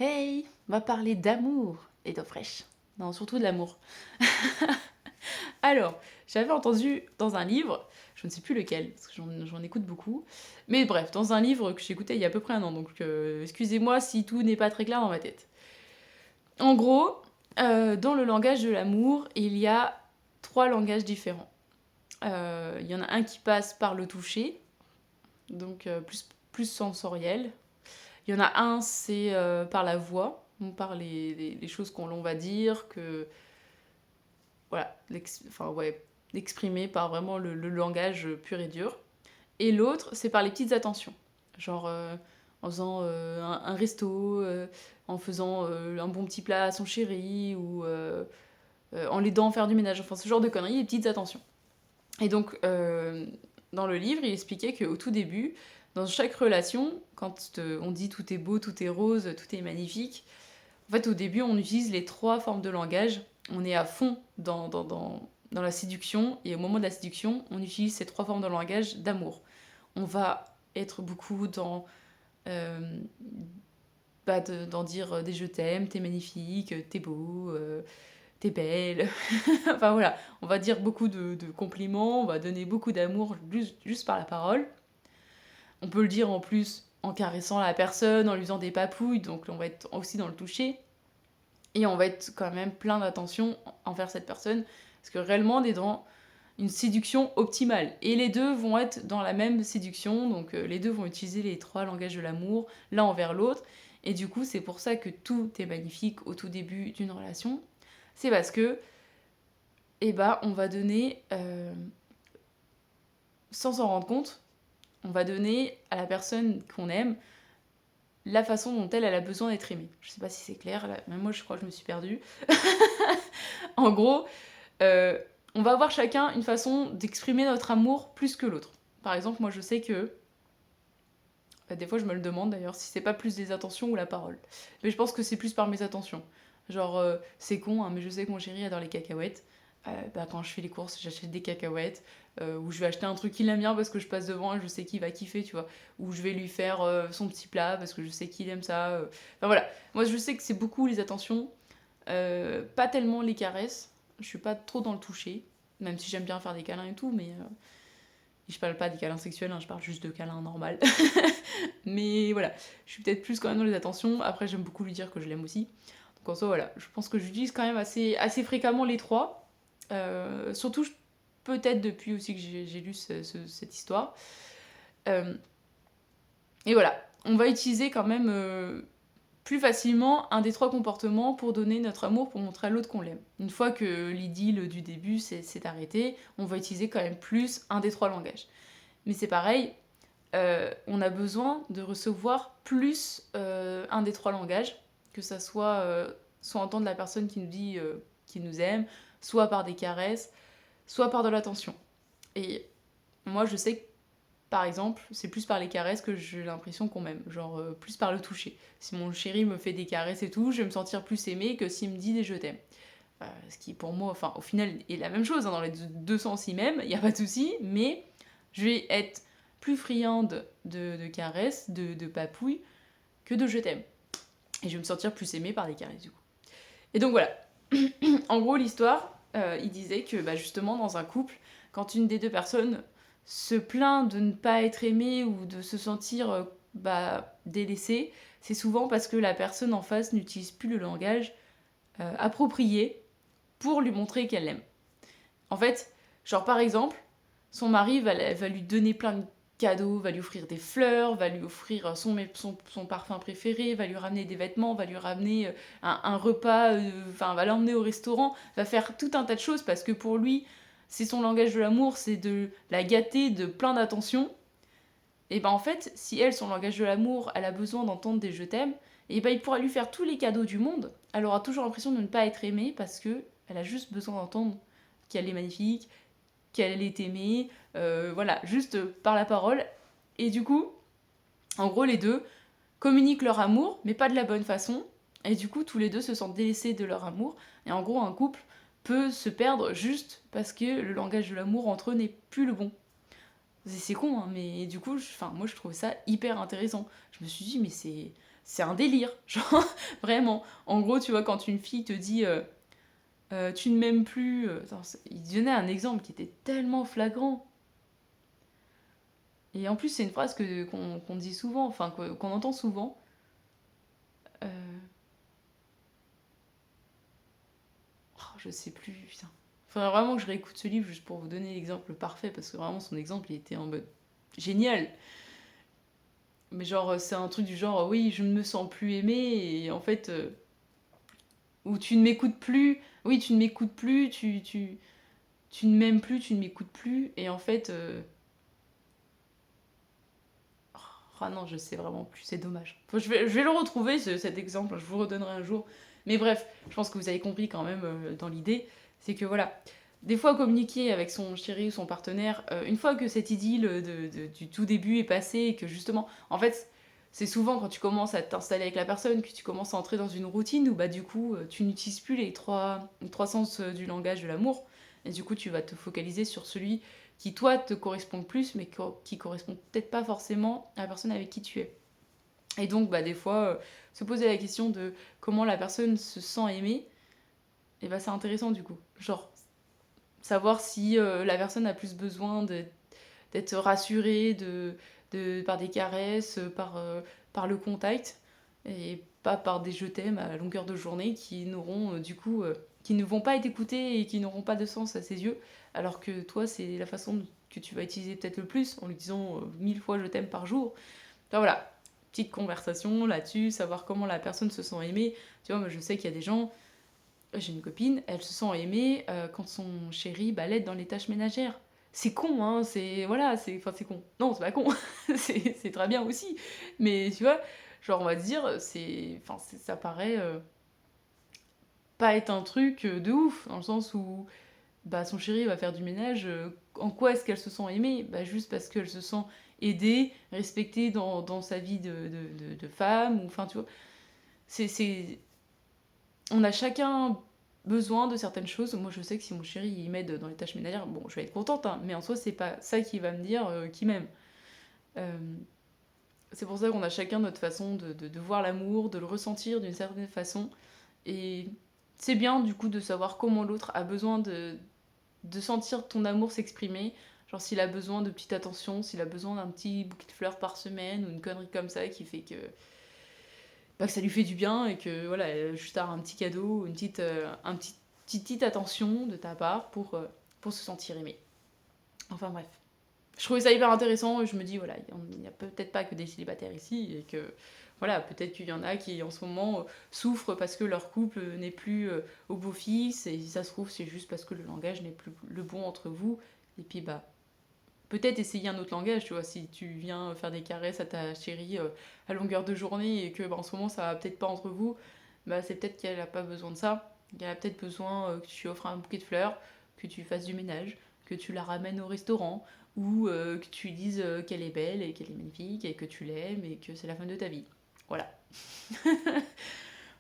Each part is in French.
Hey, on va parler d'amour et d'eau fraîche. Non, surtout de l'amour. Alors, j'avais entendu dans un livre, je ne sais plus lequel, parce que j'en écoute beaucoup, mais bref, dans un livre que j'écoutais il y a à peu près un an, donc excusez-moi si tout n'est pas très clair dans ma tête. En gros, dans le langage de l'amour, il y a trois langages différents. Il y en a un qui passe par le toucher, donc plus sensoriel. Il y en a un, c'est par la voix, donc par les choses qu'on l'on va dire, que voilà, enfin ouais, exprimer par vraiment le langage pur et dur. Et l'autre, c'est par les petites attentions, genre en faisant un resto, en faisant un bon petit plat à son chéri, ou en l'aidant à faire du ménage, enfin ce genre de conneries, les petites attentions. Et donc, dans le livre, il expliquait qu'au tout début, dans chaque relation, quand on dit tout est beau, tout est rose, tout est magnifique, en fait, au début, on utilise les trois formes de langage. On est à fond dans la séduction, et au moment de la séduction, on utilise ces trois formes de langage d'amour. On va être beaucoup euh, dans dire des je t'aime, t'es magnifique, t'es beau, t'es belle. Enfin voilà, on va dire beaucoup de compliments, on va donner beaucoup d'amour juste par la parole. On peut le dire en plus en caressant la personne, en lui faisant des papouilles, donc on va être aussi dans le toucher. Et on va être quand même plein d'attention envers cette personne, parce que réellement on est dans une séduction optimale. Et les deux vont être dans la même séduction, donc les deux vont utiliser les trois langages de l'amour, l'un envers l'autre. Et du coup, c'est pour ça que tout est magnifique au tout début d'une relation. C'est parce que, eh ben, on va donner, sans s'en rendre compte, on va donner à la personne qu'on aime la façon dont elle a besoin d'être aimée. Je sais pas si c'est clair, là, même moi je crois que je me suis perdue. En gros, euh, on va avoir chacun une façon d'exprimer notre amour plus que l'autre. Par exemple, moi je sais que, des fois je me le demande d'ailleurs, si c'est pas plus des attentions ou la parole. Mais je pense que c'est plus par mes attentions. Genre, c'est con, hein, mais je sais que mon chéri adore les cacahuètes. Quand je fais les courses, j'achète des cacahuètes, ou je vais acheter un truc qu'il aime bien parce que je passe devant et je sais qu'il va kiffer, tu vois. Ou je vais lui faire son petit plat parce que je sais qu'il aime ça. Enfin voilà, moi je sais que c'est beaucoup les attentions, pas tellement les caresses. Je suis pas trop dans le toucher, même si j'aime bien faire des câlins et tout, mais je parle pas des câlins sexuels, hein, je parle juste de câlins normaux. Mais voilà, je suis peut-être plus quand même dans les attentions. Après, j'aime beaucoup lui dire que je l'aime aussi. Donc en soi, voilà, je pense que j'utilise quand même assez fréquemment les trois. Surtout, peut-être depuis aussi que j'ai lu cette histoire. Euh, et voilà, on va utiliser quand même plus facilement un des trois comportements pour donner notre amour, pour montrer à l'autre qu'on l'aime. Une fois que l'idylle du début s'est arrêtée, on va utiliser quand même plus un des trois langages. Mais c'est pareil, on a besoin de recevoir plus un des trois langages, que ça soit entendre la personne qui nous dit qu'il nous aime, soit par des caresses, soit par de l'attention. Et moi, je sais que, par exemple, c'est plus par les caresses que j'ai l'impression qu'on m'aime, genre plus par le toucher. Si mon chéri me fait des caresses et tout, je vais me sentir plus aimée que s'il me dit des je t'aime. Ce qui pour moi, enfin au final est la même chose, hein, dans les deux sens il m'aime, il n'y a pas de souci, mais je vais être plus friande de caresses, de papouilles, que de je t'aime. Et je vais me sentir plus aimée par les caresses du coup. Et donc voilà, en gros l'histoire, il disait que justement dans un couple, quand une des deux personnes se plaint de ne pas être aimée ou de se sentir délaissée, c'est souvent parce que la personne en face n'utilise plus le langage approprié pour lui montrer qu'elle l'aime. En fait, genre par exemple, son mari va lui donner plein de cadeaux, va lui offrir des fleurs, va lui offrir son parfum préféré, va lui ramener des vêtements, va lui ramener un repas, enfin va l'emmener au restaurant, va faire tout un tas de choses parce que pour lui, c'est son langage de l'amour, c'est de la gâter de plein d'attention. Et ben en fait, si elle, son langage de l'amour, elle a besoin d'entendre des je t'aime, et ben il pourra lui faire tous les cadeaux du monde. Elle aura toujours l'impression de ne pas être aimée parce que elle a juste besoin d'entendre qu'elle est magnifique, qu'elle est aimée, voilà, juste par la parole. Et du coup, en gros, les deux communiquent leur amour, mais pas de la bonne façon. Et du coup, tous les deux se sentent délaissés de leur amour. Et en gros, un couple peut se perdre juste parce que le langage de l'amour entre eux n'est plus le bon. C'est con, hein, mais du coup, moi je trouve ça hyper intéressant. Je me suis dit, mais c'est un délire. Genre, vraiment. En gros, tu vois, quand une fille te dit tu ne m'aimes plus. Attends, il donnait un exemple qui était tellement flagrant. Et en plus, c'est une phrase qu'on dit souvent, enfin, qu'on entend souvent. Euh, je sais plus, putain. Faudrait vraiment que je réécoute ce livre juste pour vous donner l'exemple parfait, parce que vraiment, son exemple, il était en mode génial. Mais genre, c'est un truc du genre, oui, je ne me sens plus aimée, et en fait, ou tu ne m'écoutes plus, oui, tu ne m'écoutes plus, tu ne m'aimes plus, tu ne m'écoutes plus, et en fait, ah non, je sais vraiment plus, c'est dommage. Enfin, je vais le retrouver, cet exemple, je vous redonnerai un jour. Mais bref, je pense que vous avez compris quand même dans l'idée, c'est que voilà, des fois communiquer avec son chéri ou son partenaire, une fois que cette idylle du tout début est passée et que justement, en fait, c'est souvent quand tu commences à t'installer avec la personne que tu commences à entrer dans une routine où bah du coup tu n'utilises plus les trois sens du langage de l'amour et du coup tu vas te focaliser sur celui qui toi te correspond le plus mais qui correspond peut-être pas forcément à la personne avec qui tu es. Et donc bah des fois se poser la question de comment la personne se sent aimée, et bah c'est intéressant du coup. Genre savoir si la personne a plus besoin d'être rassurée par des caresses, par le contact, et pas par des je t'aime à longueur de journée qui n'auront du coup qui ne vont pas être écoutés et qui n'auront pas de sens à ses yeux, alors que toi c'est la façon que tu vas utiliser peut-être le plus en lui disant 1000 fois je t'aime par jour. Enfin voilà, petite conversation là-dessus, savoir comment la personne se sent aimée. Tu vois, moi je sais qu'il y a des gens, j'ai une copine, elle se sent aimée quand son chéri bah, l'aide dans les tâches ménagères. C'est con, hein, c'est. Voilà, c'est. Enfin, c'est con. Non, c'est pas con, c'est très bien aussi. Mais tu vois, genre, on va dire, c'est. Enfin, ça paraît pas être un truc de ouf, dans le sens où bah, son chéri va faire du ménage. En quoi est-ce qu'elle se sent aimée? Bah, juste parce qu'elle se sent aidée, respectée dans sa vie de femme, ou enfin, tu vois. C'est on a chacun besoin de certaines choses. Moi, je sais que si mon chéri il m'aide dans les tâches ménagères, bon, je vais être contente, hein, mais en soi, c'est pas ça qui va me dire qu'il m'aime. Euh, c'est pour ça qu'on a chacun notre façon de voir l'amour, de le ressentir d'une certaine façon. Et c'est bien, du coup, de savoir comment l'autre a besoin de sentir ton amour s'exprimer. Genre, s'il a besoin de petite attention, s'il a besoin d'un petit bouquet de fleurs par semaine, ou une connerie comme ça qui fait que bah, que ça lui fait du bien et que voilà, juste avoir un petit cadeau, petite attention de ta part pour se sentir aimé. Enfin bref. Je trouvais ça hyper intéressant et je me dis, voilà, il n'y a peut-être pas que des célibataires ici et que voilà, peut-être qu'il y en a qui en ce moment souffrent parce que leur couple n'est plus au beau fixe et si ça se trouve, c'est juste parce que le langage n'est plus le bon entre vous. Et puis bah, peut-être essayer un autre langage, tu vois, si tu viens faire des caresses à ta chérie à longueur de journée et que bah, en ce moment ça va peut-être pas entre vous, bah c'est peut-être qu'elle a pas besoin de ça. Elle a peut-être besoin que tu offres un bouquet de fleurs, que tu fasses du ménage, que tu la ramènes au restaurant ou que tu lui dises qu'elle est belle et qu'elle est magnifique et que tu l'aimes et que c'est la femme de ta vie. Voilà.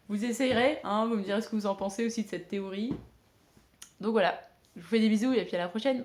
Vous essayerez, hein, vous me direz ce que vous en pensez aussi de cette théorie. Donc voilà, je vous fais des bisous et puis à la prochaine.